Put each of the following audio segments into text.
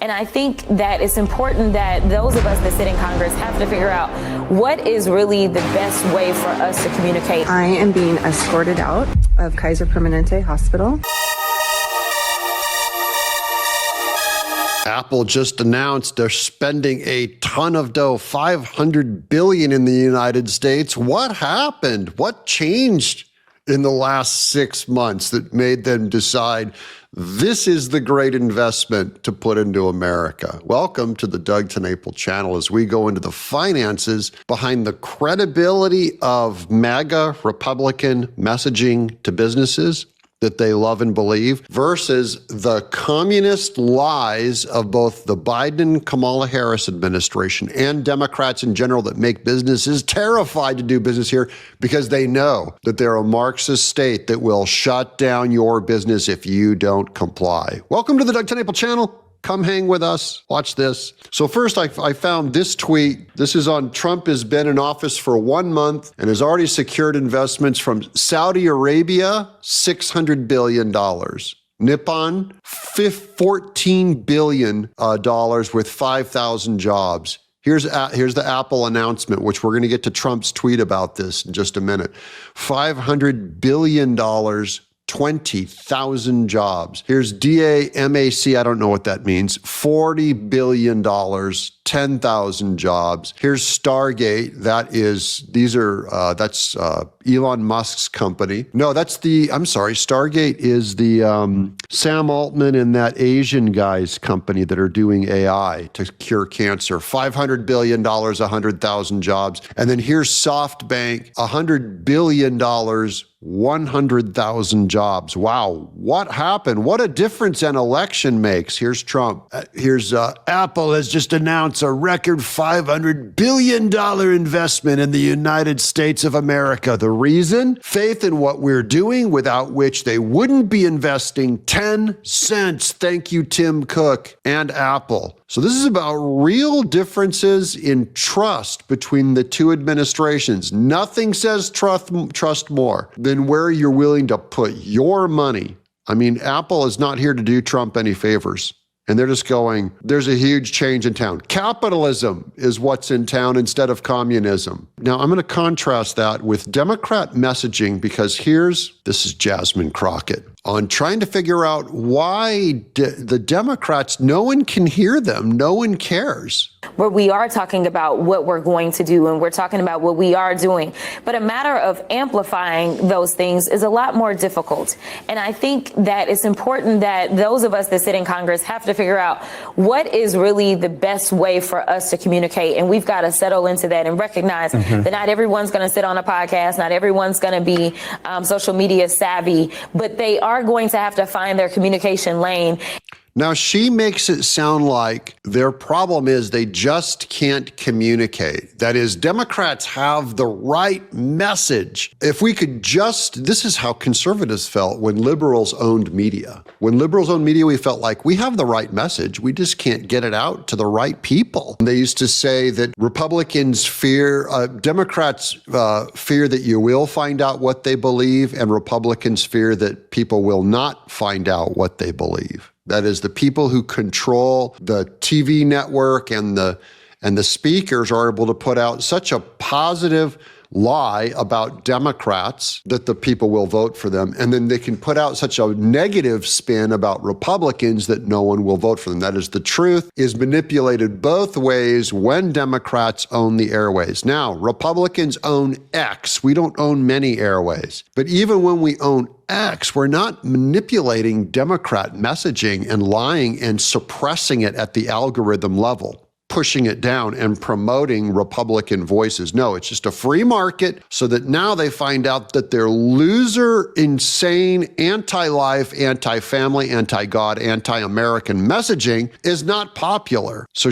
And I think that it's important that those of us that sit in Congress have to figure out what is really the best way for us to communicate. I am being escorted out of Kaiser Permanente Hospital. Apple just announced they're spending a ton of dough, $500 billion in the United States. What happened? What changed in the last 6 months that made them decide this is the great investment to put into America? Welcome to the Doug TenNapel channel as we go into the finances behind the credibility of MAGA Republican messaging to businesses that they love and believe versus the communist lies of both the Biden and Kamala Harris administration and Democrats in general that make businesses terrified to do business here because they know that they're a Marxist state that will shut down your business if you don't comply. Welcome to the Doug TenNapel channel. Come hang with us. Watch this. So first, I found this tweet. This is on Trump has been in office for 1 month and has already secured investments from Saudi Arabia, $600 billion. Nippon, $14 billion with 5,000 jobs. Here's the Apple announcement, which we're going to get to Trump's tweet about this in just a minute. $500 billion, 20,000 jobs. Here's DAMAC, I don't know what that means, $40 billion, 10,000 jobs. Here's Stargate, that's Elon Musk's company. No, Stargate is the Sam Altman and that Asian guy's company that are doing AI to cure cancer. $500 billion, 100,000 jobs. And then here's SoftBank, $100 billion, 100,000 jobs. Wow, what happened? What a difference an election makes. Here's Trump. Here's Apple has just announced a record $500 billion investment in the United States of America. The reason? Faith in what we're doing, without which they wouldn't be investing 10 cents. Thank you, Tim Cook and Apple. So this is about real differences in trust between the two administrations. Nothing says trust more than where you're willing to put your money. I mean, Apple is not here to do Trump any favors. And they're just going, there's a huge change in town. Capitalism is what's in town instead of communism. Now, I'm going to contrast that with Democrat messaging because this is Jasmine Crockett on trying to figure out why the Democrats, no one can hear them, no one cares. Where we are talking about what we're going to do and we're talking about what we are doing. But a matter of amplifying those things is a lot more difficult. And I think that it's important that those of us that sit in Congress have to figure out what is really the best way for us to communicate. And we've got to settle into that and recognize that not everyone's going to sit on a podcast, not everyone's going to be social media savvy, but they are going to have to find their communication lane. Now, she makes it sound like their problem is they just can't communicate. That is, Democrats have the right message. If we could this is how conservatives felt when liberals owned media. When liberals owned media, we felt like we have the right message. We just can't get it out to the right people. They used to say that Democrats fear that you will find out what they believe, and Republicans fear that people will not find out what they believe. That is, the people who control the TV network and the speakers are able to put out such a positive lie about Democrats that the people will vote for them. And then they can put out such a negative spin about Republicans that no one will vote for them. That is, the truth is manipulated both ways when Democrats own the airways. Now, Republicans own X. We don't own many airways. But even when we own X, we're not manipulating Democrat messaging and lying and suppressing it at the algorithm level, pushing it down and promoting Republican voices. No, it's just a free market so that now they find out that their loser, insane, anti-life, anti-family, anti-God, anti-American messaging is not popular. So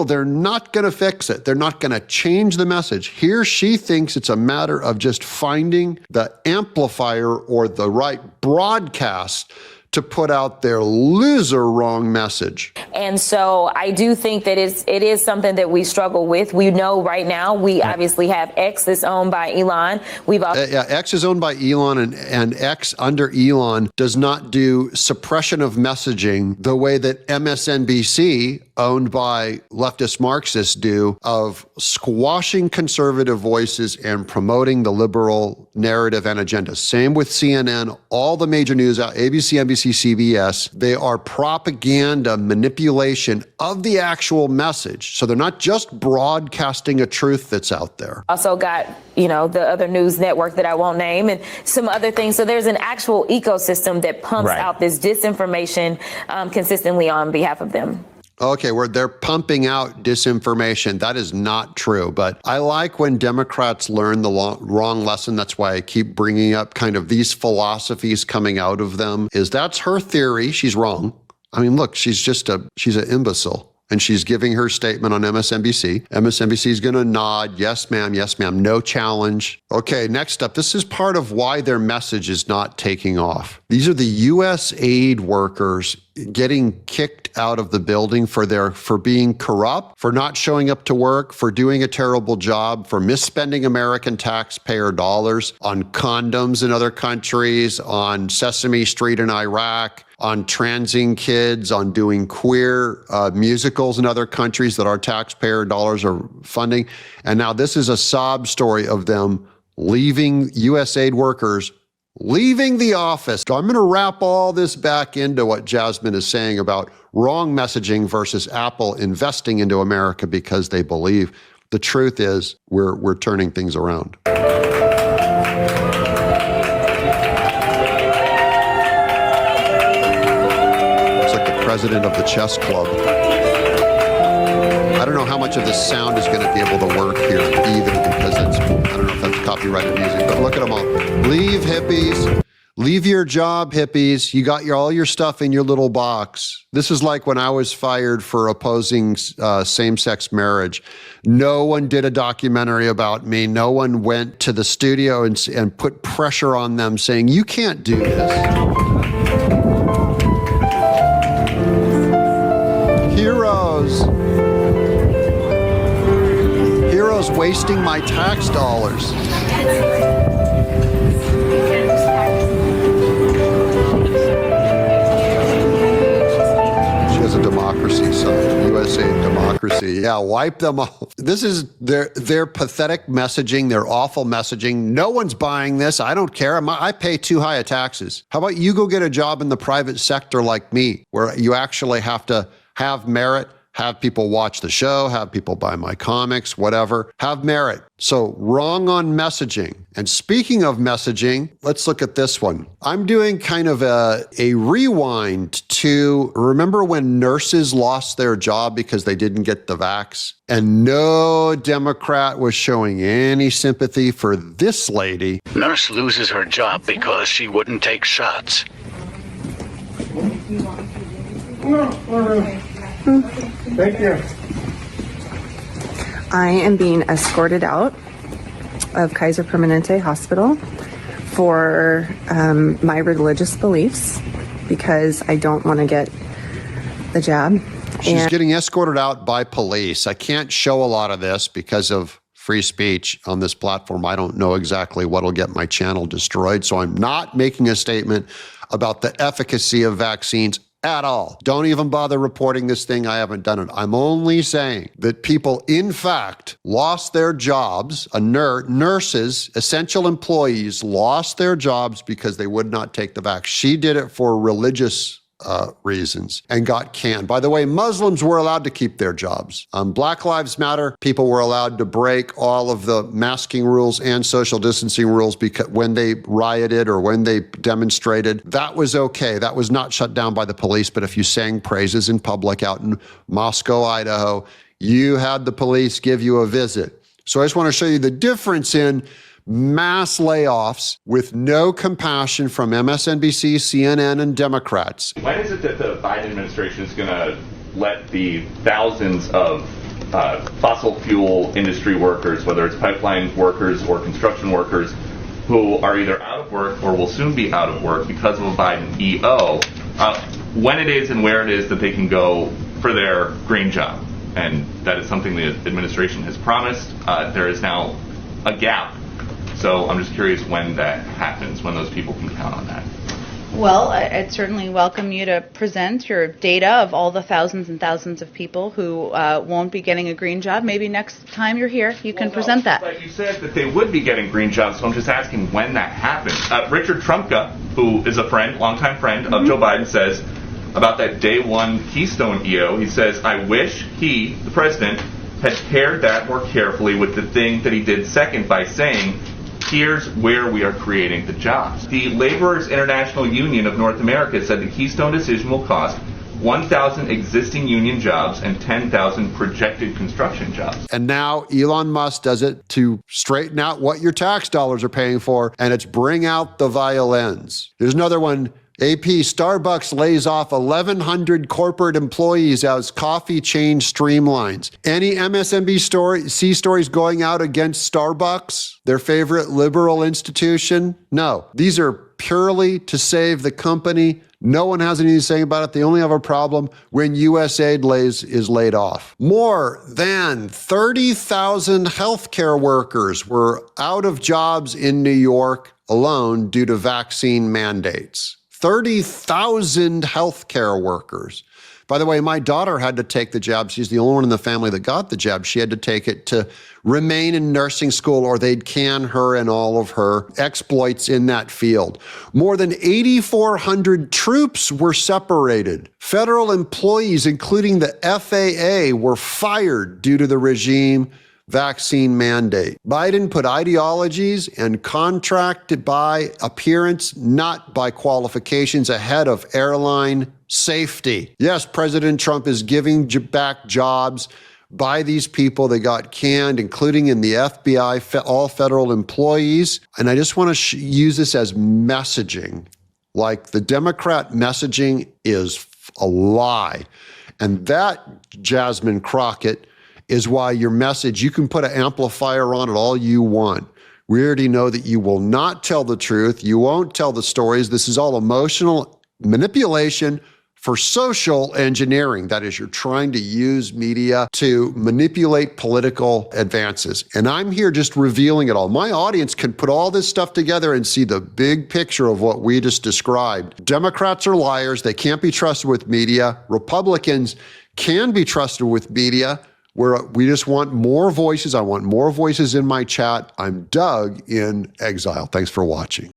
they're not going to fix it. They're not going to change the message. Here she thinks it's a matter of just finding the amplifier or the right broadcast to put out their loser wrong message. And so I do think that it is something that we struggle with. We know right now we obviously have X that's owned by Elon. We've also X is owned by Elon, and X under Elon does not do suppression of messaging the way that MSNBC, owned by leftist Marxists, do, of squashing conservative voices and promoting the liberal narrative and agenda. Same with CNN, all the major news out, ABC, NBC, CBS, they are propaganda manipulation of the actual message. So they're not just broadcasting a truth that's out there. also got, the other news network that I won't name and some other things. So there's an actual ecosystem that pumps out this disinformation consistently on behalf of them. Okay, where they're pumping out disinformation. That is not true. But I like when Democrats learn the wrong lesson. That's why I keep bringing up kind of these philosophies coming out of them. That's her theory. She's wrong. I mean, look, she's an imbecile. And she's giving her statement on MSNBC. MSNBC is going to nod, yes, ma'am, no challenge. Okay, next up, this is part of why their message is not taking off. These are the USAID workers getting kicked out of the building for being corrupt, for not showing up to work, for doing a terrible job, for misspending American taxpayer dollars on condoms in other countries, on Sesame Street in Iraq, on transing kids, on doing queer musicals in other countries that our taxpayer dollars are funding. And now this is a sob story of them leaving, USAID workers leaving the office. So I'm going to wrap all this back into what Jasmine is saying about wrong messaging versus Apple investing into America because they believe. The truth is we're turning things around. President of the chess club. I don't know how much of this sound is going to be able to work here either because I don't know if that's copyrighted music, but look at them all. Leave, hippies. Leave your job, hippies. You got all your stuff in your little box. This is like when I was fired for opposing same-sex marriage. No one did a documentary about me. No one went to the studio and put pressure on them saying, you can't do this. Heroes wasting my tax dollars. She has a democracy side, USA democracy. Yeah, wipe them off. This is their pathetic messaging, their awful messaging. No one's buying this. I don't care. I pay too high a taxes. How about you go get a job in the private sector like me, where you actually have to have merit, have people watch the show, have people buy my comics, whatever, have merit. So wrong on messaging. And speaking of messaging, let's look at this one. I'm doing kind of a rewind to, remember when nurses lost their job because they didn't get the vax? And no Democrat was showing any sympathy for this lady. Nurse loses her job because she wouldn't take shots. Thank you. I am being escorted out of Kaiser Permanente Hospital for my religious beliefs because I don't want to get the jab. She's getting escorted out by police. I can't show a lot of this because of free speech on this platform. I don't know exactly what'll get my channel destroyed, so I'm not making a statement about the efficacy of vaccines at all. Don't even bother reporting this thing. I haven't done it. I'm only saying that people, in fact, lost their jobs. Nurses, essential employees, lost their jobs because they would not take the vaccine. She did it for religious reasons and got canned. By the way, Muslims were allowed to keep their jobs. Black Lives Matter, people were allowed to break all of the masking rules and social distancing rules because when they rioted or when they demonstrated, that was okay. That was not shut down by the police. But if you sang praises in public out in Moscow, Idaho, you had the police give you a visit. So I just want to show you the difference in mass layoffs with no compassion from MSNBC, CNN, and Democrats. When is it that the Biden administration is going to let the thousands of fossil fuel industry workers, whether it's pipeline workers or construction workers, who are either out of work or will soon be out of work because of a Biden EO, when it is and where it is that they can go for their green job. And that is something the administration has promised. There is now a gap. So I'm just curious when that happens, when those people can count on that. Well, I'd certainly welcome you to present your data of all the thousands and thousands of people who won't be getting a green job. Maybe next time you're here, you can present that. But you said that they would be getting green jobs, so I'm just asking when that happens. Richard Trumka, who is a friend, longtime friend of Joe Biden, says about that day one Keystone EO, he says, I wish he, the president, had paired that more carefully with the thing that he did second by saying, here's where we are creating the jobs. The Laborers International Union of North America said the Keystone decision will cost 1,000 existing union jobs and 10,000 projected construction jobs. And now Elon Musk does it to straighten out what your tax dollars are paying for, and it's bring out the violins. There's another one. AP, Starbucks lays off 1,100 corporate employees as coffee chain streamlines. Any MSNBC stories going out against Starbucks, their favorite liberal institution? No. These are purely to save the company. No one has anything to say about it. They only have a problem when USAID is laid off. More than 30,000 healthcare workers were out of jobs in New York alone due to vaccine mandates. 30,000 healthcare workers. By the way, my daughter had to take the jab. She's the only one in the family that got the jab. She had to take it to remain in nursing school, or they'd can her and all of her exploits in that field. More than 8,400 troops were separated. Federal employees, including the FAA, were fired due to the regime vaccine mandate. Biden put ideologies and contracted by appearance, not by qualifications, ahead of airline safety. Yes, President Trump is giving back jobs by these people that got canned, including in the FBI, all federal employees. And I just want to use this as messaging. Like, the Democrat messaging is a lie. And that, Jasmine Crockett, is why your message, you can put an amplifier on it all you want. We already know that you will not tell the truth. You won't tell the stories. This is all emotional manipulation for social engineering. That is, you're trying to use media to manipulate political advances. And I'm here just revealing it all. My audience can put all this stuff together and see the big picture of what we just described. Democrats are liars. They can't be trusted with media. Republicans can be trusted with media. Where we just want more voices. I want more voices in my chat. I'm Doug in exile. Thanks for watching.